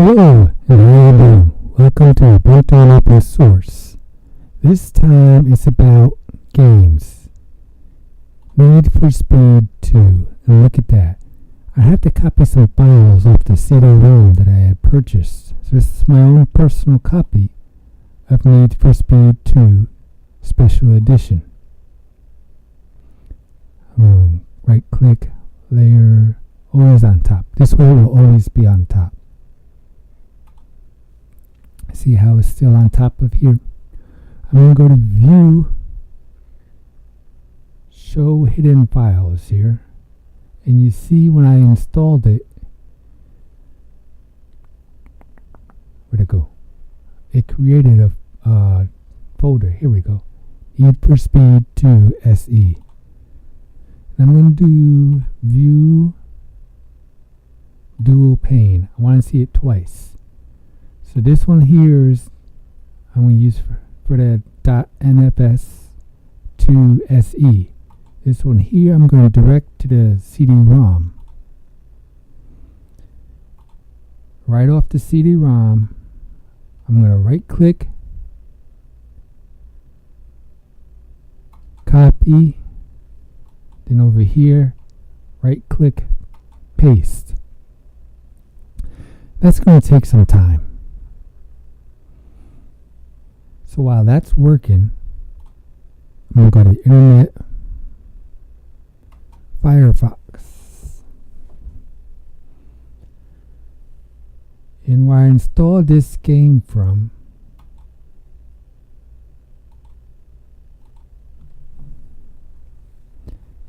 Hello, and how you doing? Welcome to Ubuntu and Open Source. This time it's about games. Need for Speed 2. And look at that. I have to copy some files off the CD-ROM that I had purchased. So this is my own personal copy of Need for Speed 2 Special Edition. Right click, layer, always on top. This way it will always be on top. See how it's still on top of here? I'm going to go to View, Show Hidden Files here. And you see when I installed it, where'd it go? It created a folder. Here we go. Need for Speed 2 SE. And I'm going to do View, Dual Pane. I want to see it twice. So this one here is I'm going to use for the .nfs2 SE. This one here I'm going to direct to the CD-ROM. Right off the CD-ROM, I'm going to right click, copy, then over here, right click, paste. That's going to take some time. So while that's working, I'm going to go to Internet, Firefox. And where I installed this game from,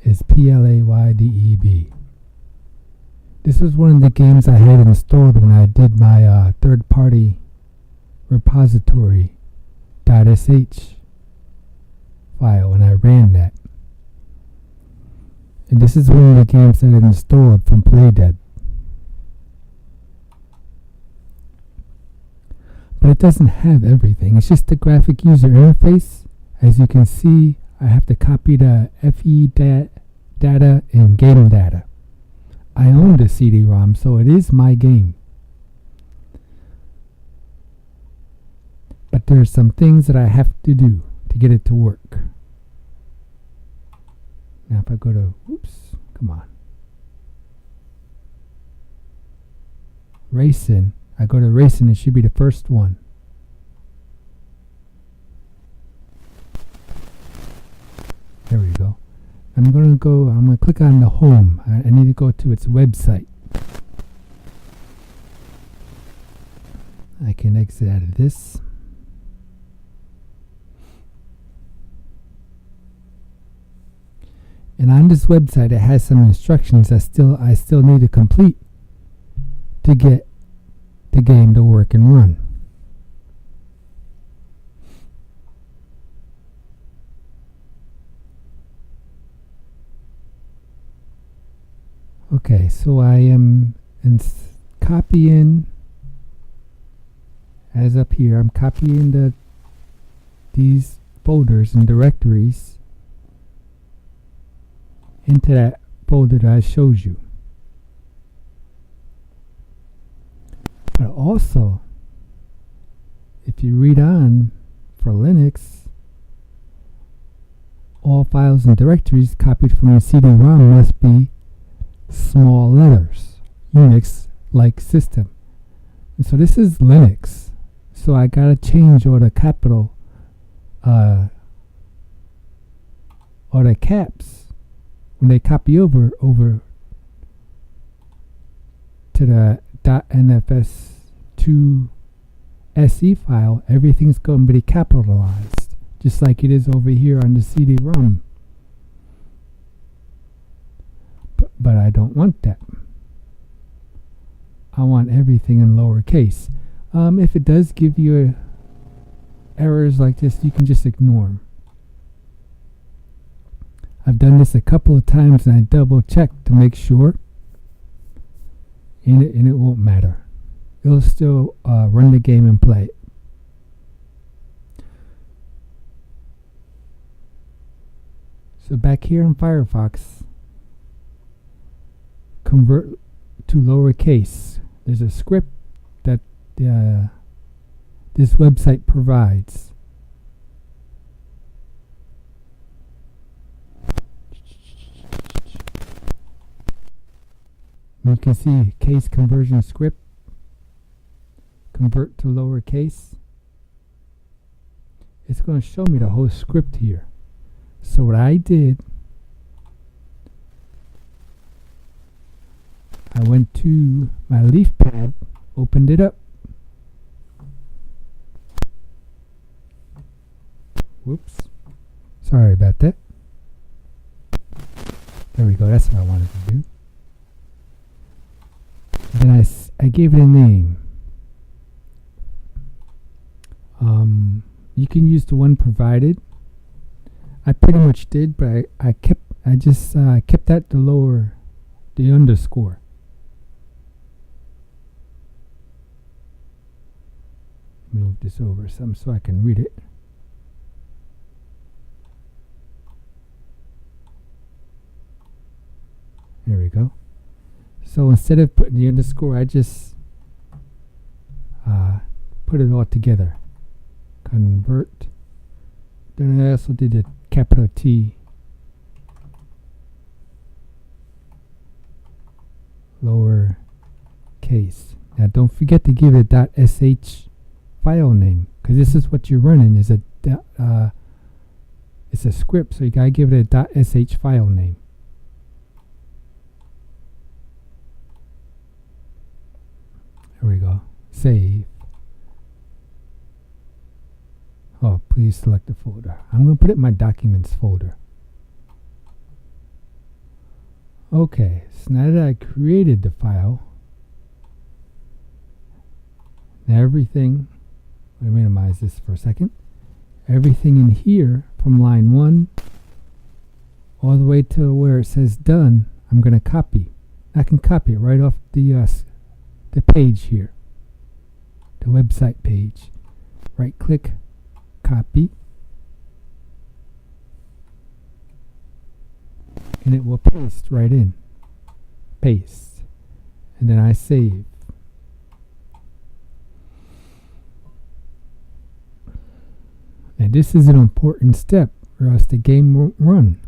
is PLAYDEB. This was one of the games I had installed when I did my third-party repository .sh file, and I ran that. And this is one of the games that I installed from Playdead. But it doesn't have everything. It's just the graphic user interface. As you can see, I have to copy the FE data and game data. I own the CD-ROM, so it is my game. But there's some things that I have to do to get it to work. Now if I go to, come on. Racing. I go to Racing, it should be the first one. There we go. I'm going to click on the home. I need to go to its website. I can exit out of this. And on this website, it has some instructions I still need to complete to get the game to work and run. Okay, so I am copying, as up here, I'm copying these folders and directories into that folder that I showed you. But also, if you read on for Linux, all files and directories copied from the CD-ROM must be small letters, Unix-like system. And so this is Linux. So I gotta change all the capital or the caps when they copy over to the .nfs2 SE file. Everything's going to be capitalized, just like it is over here on the CD-ROM. But I don't want that. I want everything in lowercase. If it does give you errors like this, you can just ignore them. I've done this a couple of times and I double check to make sure, and it won't matter. It'll still run the game and play it. So back here in Firefox, convert to lowercase. There's a script that this website provides. You can see case conversion script, convert to lowercase. It's going to show me the whole script here. So what I did, I went to my leaf pad, opened it up. Whoops. Sorry about that. There we go. That's what I wanted to do. Then I gave it a name. You can use the one provided. I pretty much did, but I kept that the underscore. Move this over some so I can read it. There we go. So instead of putting the underscore, I just put it all together. Convert. Then I also did a capital T. Lower case. Now don't forget to give it a .sh file name, because this is what you're running. It's a script, so you gotta give it a .sh file name. There we go. Save. Oh, please select the folder. I'm going to put it in my documents folder. Okay, so now that I created the file, now everything, let me minimize this for a second. Everything in here from line 1 all the way to where it says done, I'm going to copy. I can copy it right off the page here, the website page. Right click, copy, and it will paste right in. Paste, and then I save. And this is an important step, or else the game won't run.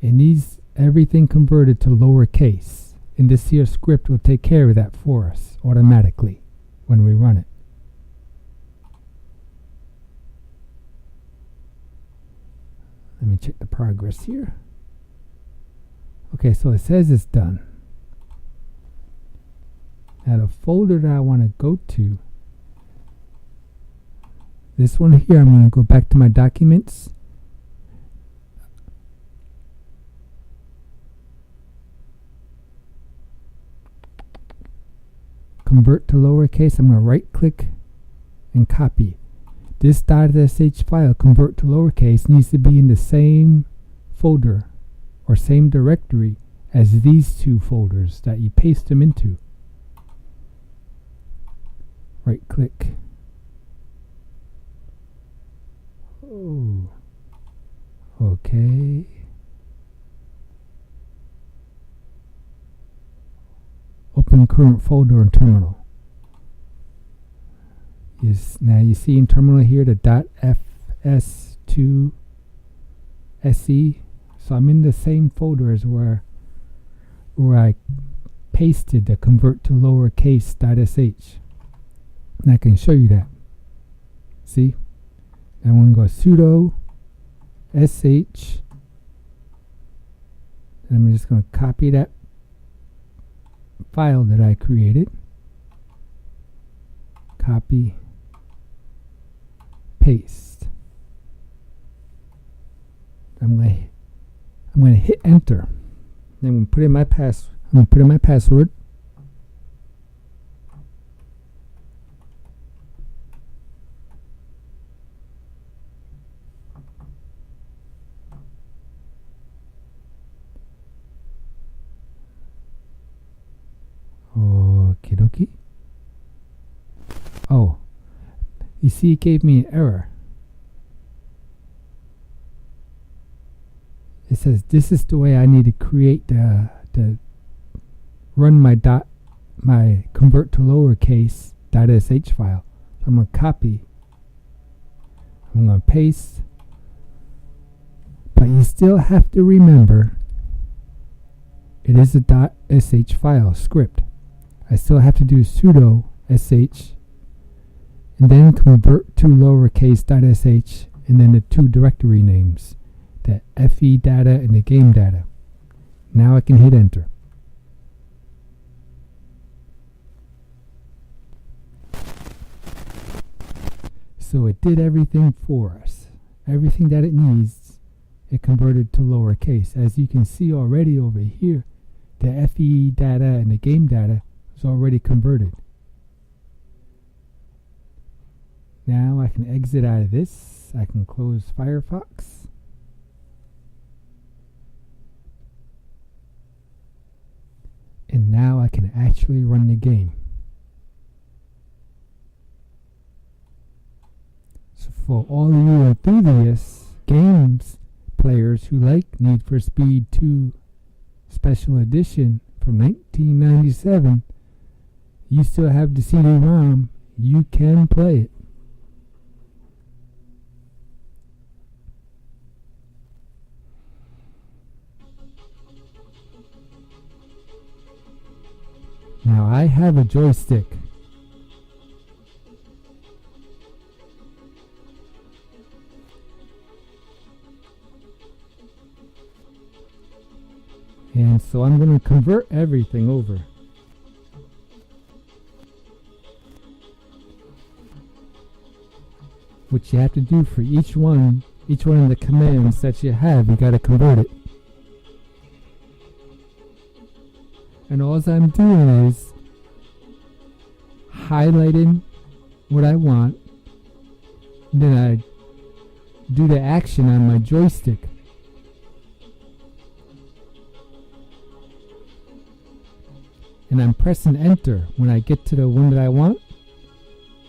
It needs everything converted to lowercase. And this here script will take care of that for us automatically when we run it. Let me check the progress here. Okay, so it says it's done. Now the folder that I want to go to, this one here, I'm going to go back to my documents. Convert to lowercase. I'm going to right click and copy. This .sh file, convert to lowercase, needs to be in the same folder or same directory as these two folders that you paste them into. Right click. Oh, okay. Open current folder in terminal. Yes, now you see in terminal here the .fs2se. So I'm in the same folder as where I pasted the convert to lowercase .sh. And I can show you that. See? I want to go sudo sh. And I'm just going to copy that file that I created. Copy, paste. I'm going to hit enter. Then I'm going to put in my password. Okie dokie. Oh, you see it gave me an error. It says this is the way I need to create the run my my convert to lowercase .sh file. So I'm going to copy. I'm going to paste. But you still have to remember it is a .sh file script. I still have to do sudo sh and then convert to lowercase .sh and then the two directory names, the FE data and the game data. Now I can hit enter. So it did everything for us. Everything that it needs, it converted to lowercase. As you can see already over here, the FE data and the game data is already converted. Now I can exit out of this. I can close Firefox. And now I can actually run the game. So for all of you enthusiasts, games players who like Need for Speed 2 Special Edition from 1997, you still have the CD-ROM. You can play it. Now I have a joystick. And so I'm going to convert everything over. What you have to do for each one of the commands that you have, you got to convert it. And all I'm doing is highlighting what I want. Then I do the action on my joystick. And I'm pressing enter when I get to the one that I want.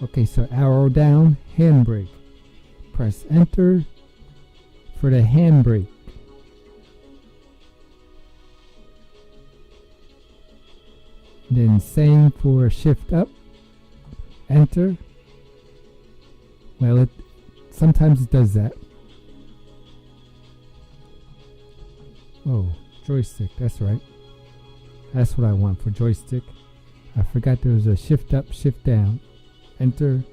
Okay, so arrow down, handbrake. Press enter for the handbrake. Then same for shift up, enter. Well, sometimes it does that. Oh, joystick, that's right. That's what I want for joystick. I forgot there was a shift up, shift down, enter.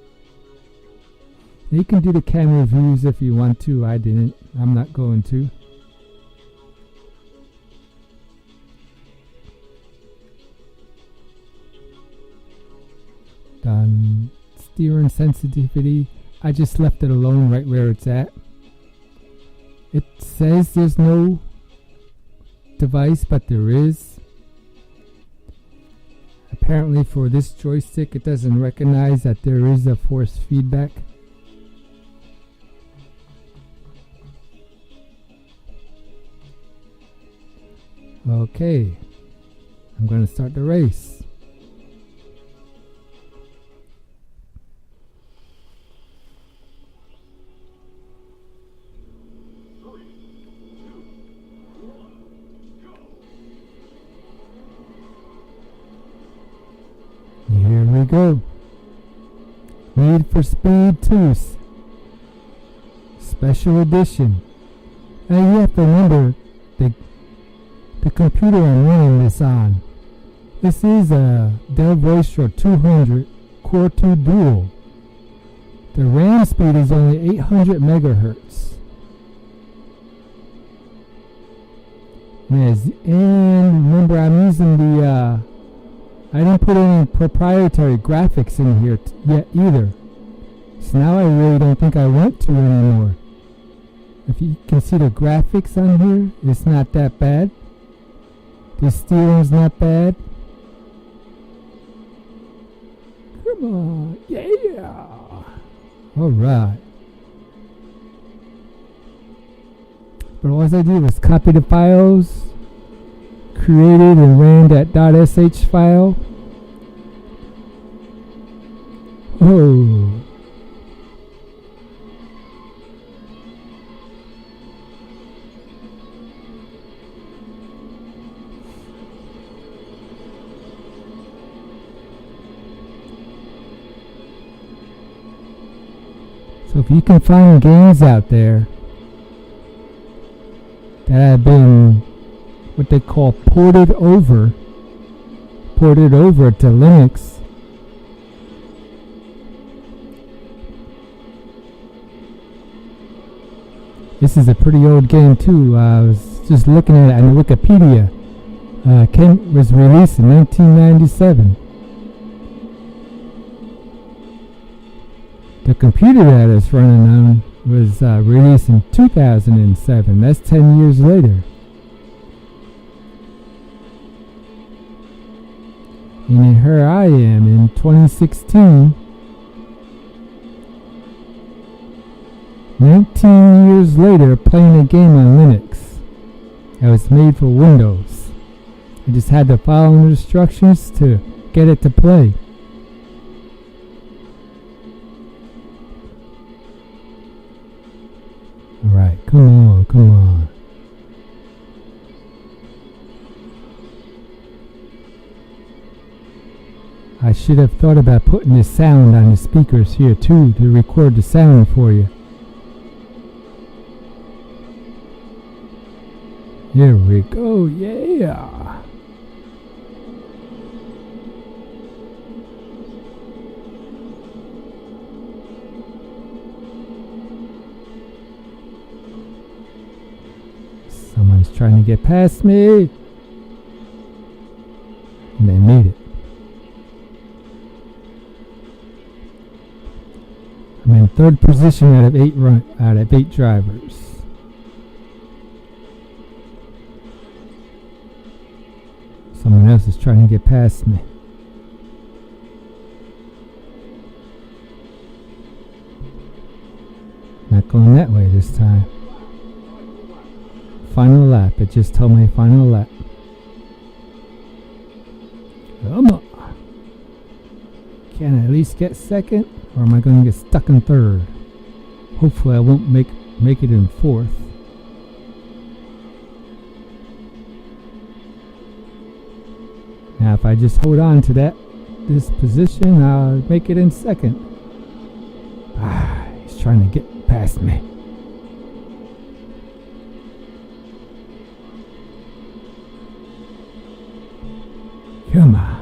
You can do the camera views if you want to. I didn't. I'm not going to. Done. Steering sensitivity. I just left it alone right where it's at. It says there's no device, but there is. Apparently for this joystick it doesn't recognize that there is a force feedback. Okay, I'm going to start the race. Here we go. Need for Speed 2 Special Edition. Now you have to remember the computer I'm running this on. This is a Dell Voice 200 Core 2 Dual. The RAM speed is only 800 megahertz. Yes, and remember I'm using the I didn't put any proprietary graphics in here yet either. So now I really don't think I want to anymore. If you can see the graphics on here, it's not that bad. The steering's not bad. Come on, yeah! Alright. But all I did was copy the files, created and ran that .sh file. Oh. So if you can find games out there that have been what they call ported over to Linux, this is a pretty old game too. I was just looking at it on Wikipedia. Was released in 1997. The computer that it's running on was released in 2007. That's 10 years later. And here I am in 2016, 19 years later, playing a game on Linux that was made for Windows. I just had to follow the instructions to get it to play. Alright, come on, come on. I should have thought about putting the sound on the speakers here too to record the sound for you. Here we go, yeah! Someone's trying to get past me! And they made it. I'm in third position out of 8 drivers. Someone else is trying to get past me. Not going that way this time. Final lap. It just told me final lap. Come on. Can I at least get second? Or am I going to get stuck in third? Hopefully I won't make it in fourth. Now if I just hold on to this position, I'll make it in second. He's trying to get past me. Come on.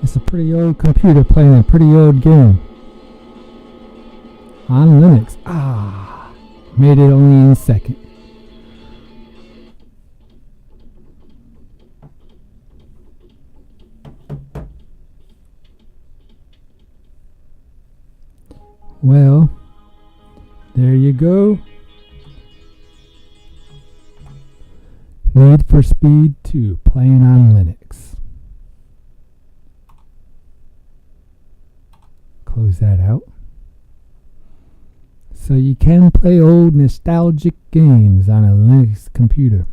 It's a pretty old computer playing a pretty old game on Linux. Made it only in second. Well, there you go. Need for Speed 2 playing on Linux. Close that out. So you can play old nostalgic games on a Linux computer.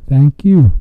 Thank you.